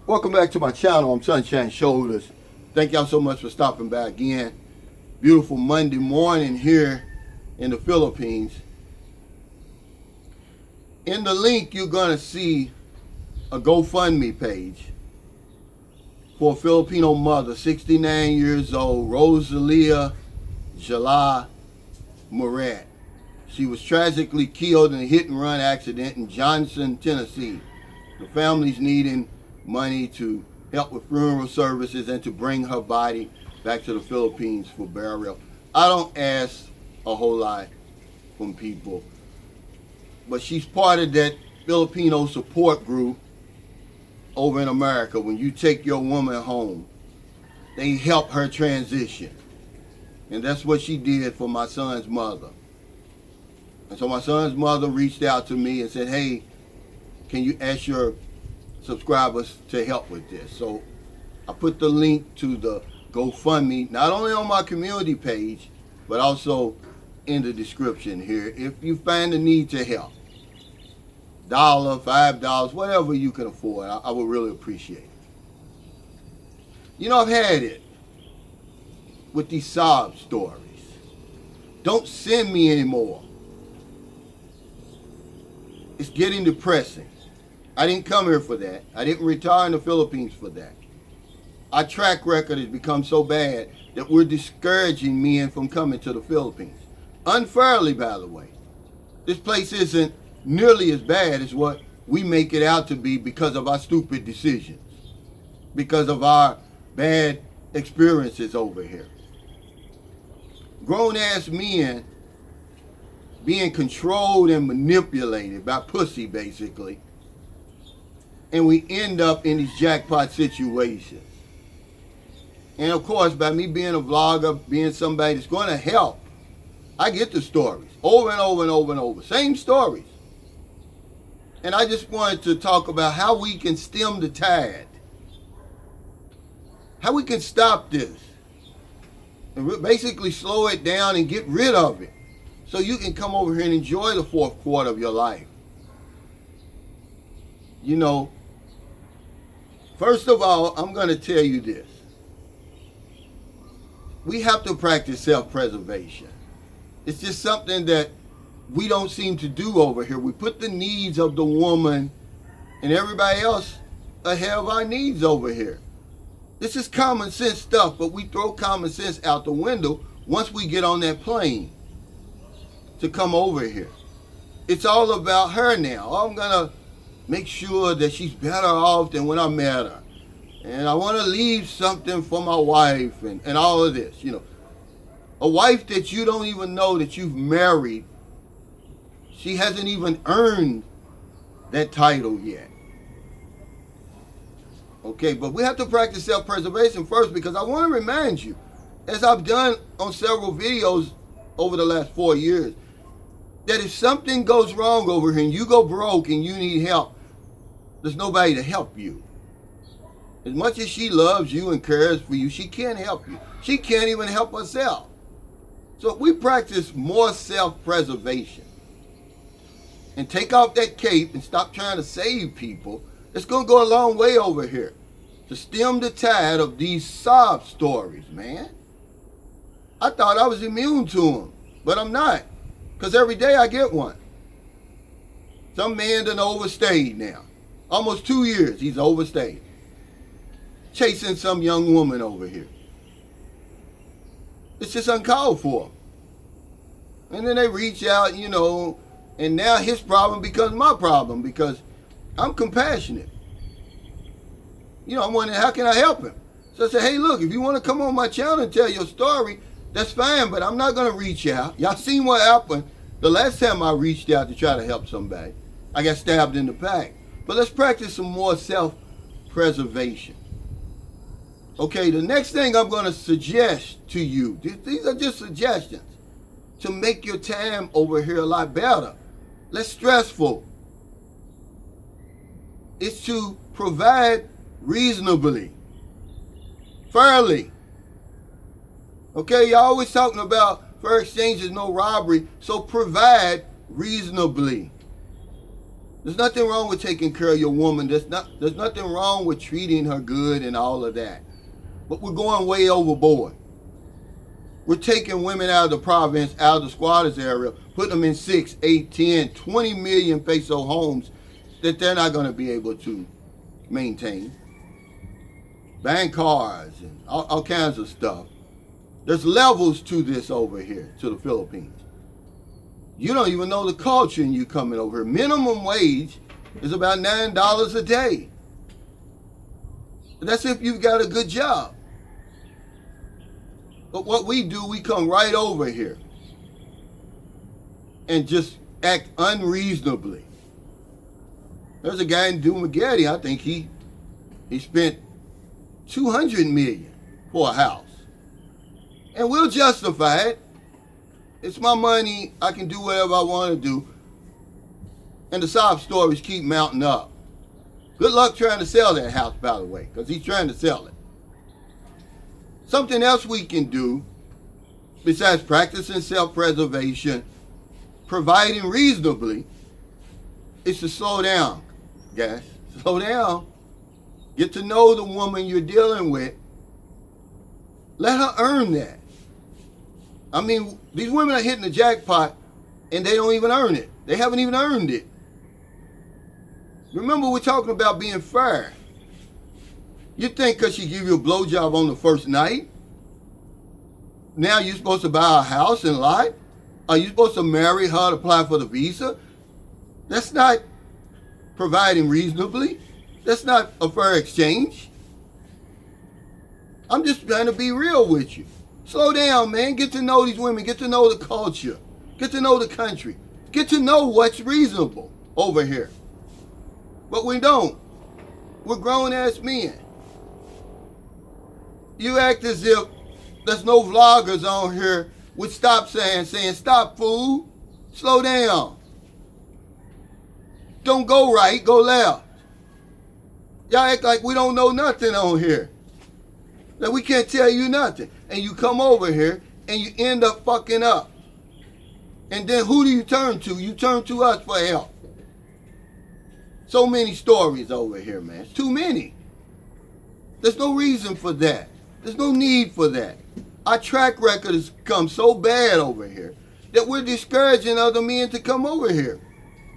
Welcome back to my channel. I'm Sunshine Shoulders. Thank y'all so much for stopping by again. Beautiful Monday morning here in the Philippines. In the link, you're going to see a GoFundMe page for a Filipino mother, 69 years old, Rosalia, Jala, Marett. She was tragically killed in a hit-and-run accident in Johnson, Tennessee. The family's needing money to help with funeral services and to bring her body back to the Philippines for burial. I don't ask a whole lot from people, but she's part of that Filipino support group over in America. When you take your woman home, they help her transition. And that's what she did for my son's mother. And so my son's mother reached out to me and said, hey, can you ask your subscribers to help with this? So I put the link to the GoFundMe, not only on my community page, but also in the description here. If you find the need to help, $1, $5, whatever you can afford, I would really appreciate it. You know, I've had it with these sob stories. Don't send me anymore. It's getting depressing. I didn't come here for that. I didn't retire in the Philippines for that. Our track record has become so bad that we're discouraging men from coming to the Philippines. Unfairly, by the way. This place isn't nearly as bad as what we make it out to be because of our stupid decisions, because of our bad experiences over here. Grown-ass men being controlled and manipulated by pussy, basically. And we end up in these jackpot situations. And of course, by me being a vlogger, being somebody that's going to help, I get the stories over and over and over and over. Same stories. And I just wanted to talk about how we can stem the tide. How we can stop this. And basically slow it down and get rid of it. So you can come over here and enjoy the fourth quarter of your life. You know, first of all, I'm going to tell you this. We have to practice self-preservation. It's just something that we don't seem to do over here. We put the needs of the woman and everybody else ahead of our needs over here. This is common sense stuff, but we throw common sense out the window once we get on that plane to come over here. It's all about her now. I'm going to make sure that she's better off than when I met her. And I want to leave something for my wife and all of this. You know, a wife that you don't even know that you've married, she hasn't even earned that title yet. Okay, but we have to practice self-preservation first, because I want to remind you, as I've done on several videos over the last 4 years, that if something goes wrong over here and you go broke and you need help, there's nobody to help you. As much as she loves you and cares for you, she can't help you. She can't even help herself. So if we practice more self-preservation and take off that cape and stop trying to save people, it's going to go a long way over here to stem the tide of these sob stories, man. I thought I was immune to them, but I'm not, because every day I get one. Some man done overstayed now. Almost 2 years he's overstayed. Chasing some young woman over here. It's just uncalled for. And then they reach out, you know, and now his problem becomes my problem, because I'm compassionate. You know, I'm wondering, how can I help him? So I said, hey, look, if you want to come on my channel and tell your story, that's fine, but I'm not going to reach out. Y'all seen what happened the last time I reached out to try to help somebody. I got stabbed in the back. But let's practice some more self-preservation. Okay, the next thing I'm going to suggest to you, these are just suggestions to make your time over here a lot better, less stressful. It's to provide reasonably, fairly. Okay, y'all always talking about fair exchange is no robbery, so provide reasonably. There's nothing wrong with taking care of your woman. There's nothing wrong with treating her good and all of that. But we're going way overboard. We're taking women out of the province, out of the squatters area, putting them in 6, 8, 10, 20 million peso homes that they're not going to be able to maintain. Buying cars and all kinds of stuff. There's levels to this over here, to the Philippines. You don't even know the culture and you coming over here. Minimum wage is about $9 a day. That's if you've got a good job. But what we do, we come right over here and just act unreasonably. There's a guy in Dumaguete, I think he spent $200 million for a house. And we'll justify it. It's my money. I can do whatever I want to do. And the sob stories keep mounting up. Good luck trying to sell that house, by the way, because he's trying to sell it. Something else we can do, besides practicing self-preservation, providing reasonably, is to slow down, guys. Slow down. Get to know the woman you're dealing with. Let her earn that. I mean, these women are hitting the jackpot and they don't even earn it. They haven't even earned it. Remember, we're talking about being fair. You think because she give you a blowjob on the first night, now you're supposed to buy a house and lot? Are you supposed to marry her to apply for the visa? That's not providing reasonably. That's not a fair exchange. I'm just trying to be real with you. Slow down, man. Get to know these women. Get to know the culture. Get to know the country. Get to know what's reasonable over here. But we don't. We're grown-ass men. You act as if there's no vloggers on here with stop signs saying, stop, fool. Slow down. Don't go right, go left. Y'all act like we don't know nothing on here. That we can't tell you nothing. And you come over here and you end up fucking up. And then who do you turn to? You turn to us for help. So many stories over here, man. It's too many. There's no reason for that. There's no need for that. Our track record has come so bad over here that we're discouraging other men to come over here.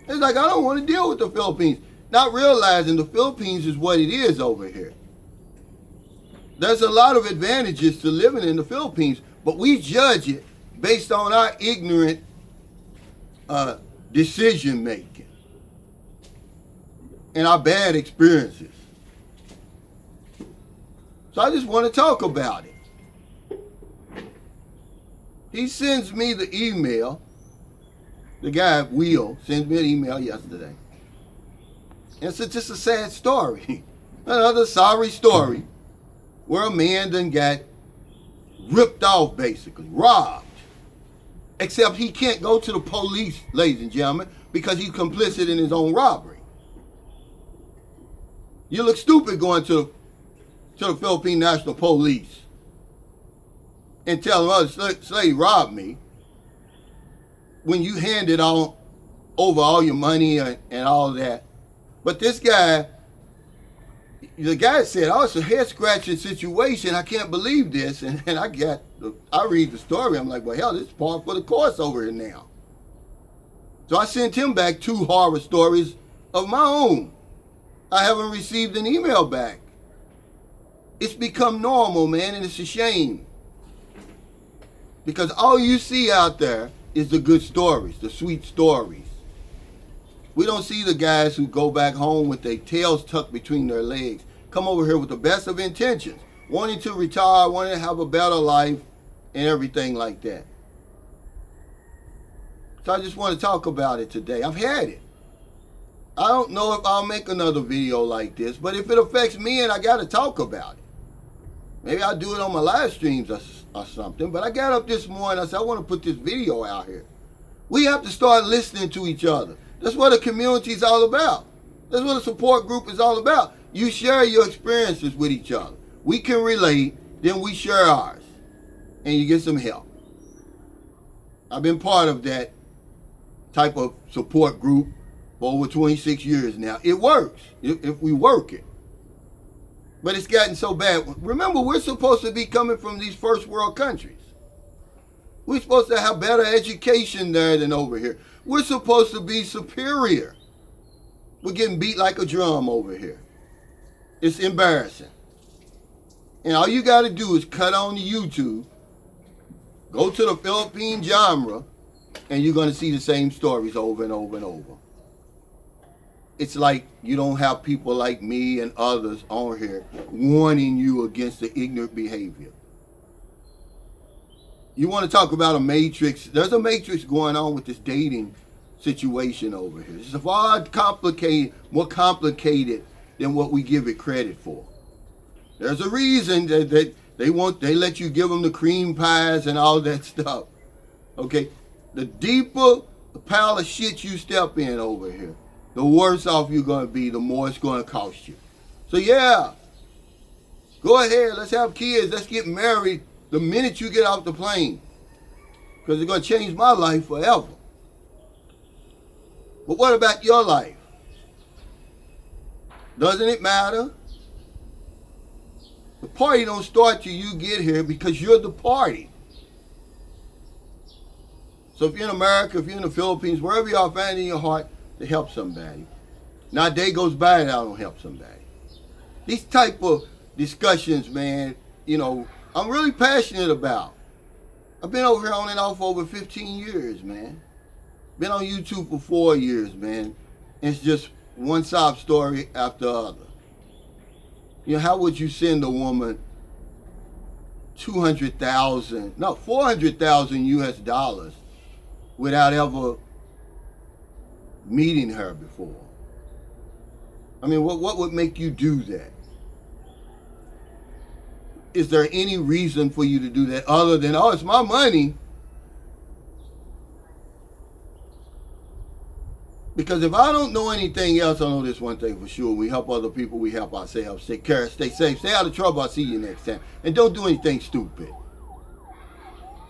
It's like, I don't want to deal with the Philippines. Not realizing the Philippines is what it is over here. There's a lot of advantages to living in the Philippines, but we judge it based on our ignorant decision making and our bad experiences. So I just want to talk about it. He sends me the email. The guy, Will, sends me an email yesterday. And it's just a sad story. Another sorry story where a man done got ripped off, basically, robbed. Except he can't go to the police, ladies and gentlemen, because he's complicit in his own robbery. You look stupid going to the Philippine National Police and tell them, oh, the slave robbed me, when you handed on over all your money and all that. But this guy, the guy said, oh, it's a head-scratching situation. I can't believe this. And I read the story. I'm like, well, hell, this is par for the course over here now. So I sent him back 2 horror stories of my own. I haven't received an email back. It's become normal, man, and it's a shame. Because all you see out there is the good stories, the sweet stories. We don't see the guys who go back home with their tails tucked between their legs, come over here with the best of intentions, wanting to retire, wanting to have a better life, and everything like that. So I just want to talk about it today. I've had it. I don't know if I'll make another video like this, but if it affects me and I got to talk about it, maybe I'll do it on my live streams or something. But I got up this morning, I said, I want to put this video out here. We have to start listening to each other. That's what a community is all about. That's what a support group is all about. You share your experiences with each other. We can relate, then we share ours. And you get some help. I've been part of that type of support group for over 26 years now. It works if we work it. But it's gotten so bad. Remember, we're supposed to be coming from these first world countries. We're supposed to have better education there than over here. We're supposed to be superior. We're getting beat like a drum over here. It's embarrassing. And all you got to do is cut on the YouTube, go to the Philippine genre, and you're going to see the same stories over and over and over. It's like you don't have people like me and others on here warning you against the ignorant behavior. You want to talk about a matrix? There's a matrix going on with this dating situation over here. It's far complicated, more complicated than what we give it credit for. There's a reason that they let you give them the cream pies and all that stuff. Okay, the deeper the pile of shit you step in over here, the worse off you're going to be, the more it's going to cost you. So yeah, go ahead, let's have kids, let's get married the minute you get off the plane, because it's going to change my life forever. But what about your life? Doesn't it matter? The party don't start till you get here, because you're the party. So if you're in America, if you're in the Philippines, wherever y'all find in your heart to help somebody, not a day goes by that I don't help somebody. These type of discussions, man, I'm really passionate about. I've been over here on and off for over 15 years, man. Been on YouTube for 4 years, man. It's just one sob story after the other. How would you send a woman 400,000 US dollars without ever meeting her before? I mean, what would make you do that? Is there any reason for you to do that other than, oh, it's my money? Because if I don't know anything else, I know this one thing for sure. We help other people, we help ourselves. Take care, stay safe, stay out of trouble. I'll see you next time. And don't do anything stupid.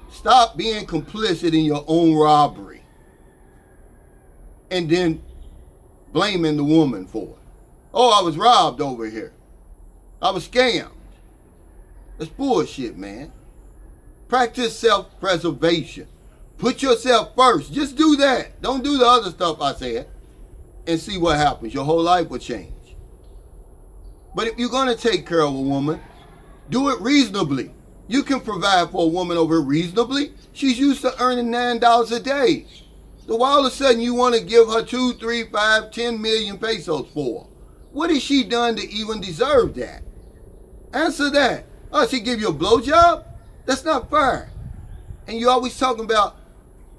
Stop being complicit in your own robbery and then blaming the woman for it. Oh, I was robbed over here. I was scammed. That's bullshit, man. Practice self-preservation. Put yourself first. Just do that. Don't do the other stuff I said. And see what happens. Your whole life will change. But if you're going to take care of a woman, do it reasonably. You can provide for a woman over reasonably. She's used to earning $9 a day. So why all of a sudden you want to give her 2, 3, 5, 10 million pesos for? What has she done to even deserve that? Answer that. Oh, she give you a blowjob? That's not fair. And you always talking about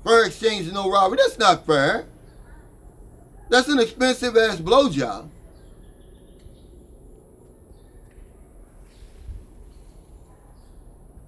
fair exchange and no robbery. That's not fair. That's an expensive ass blowjob.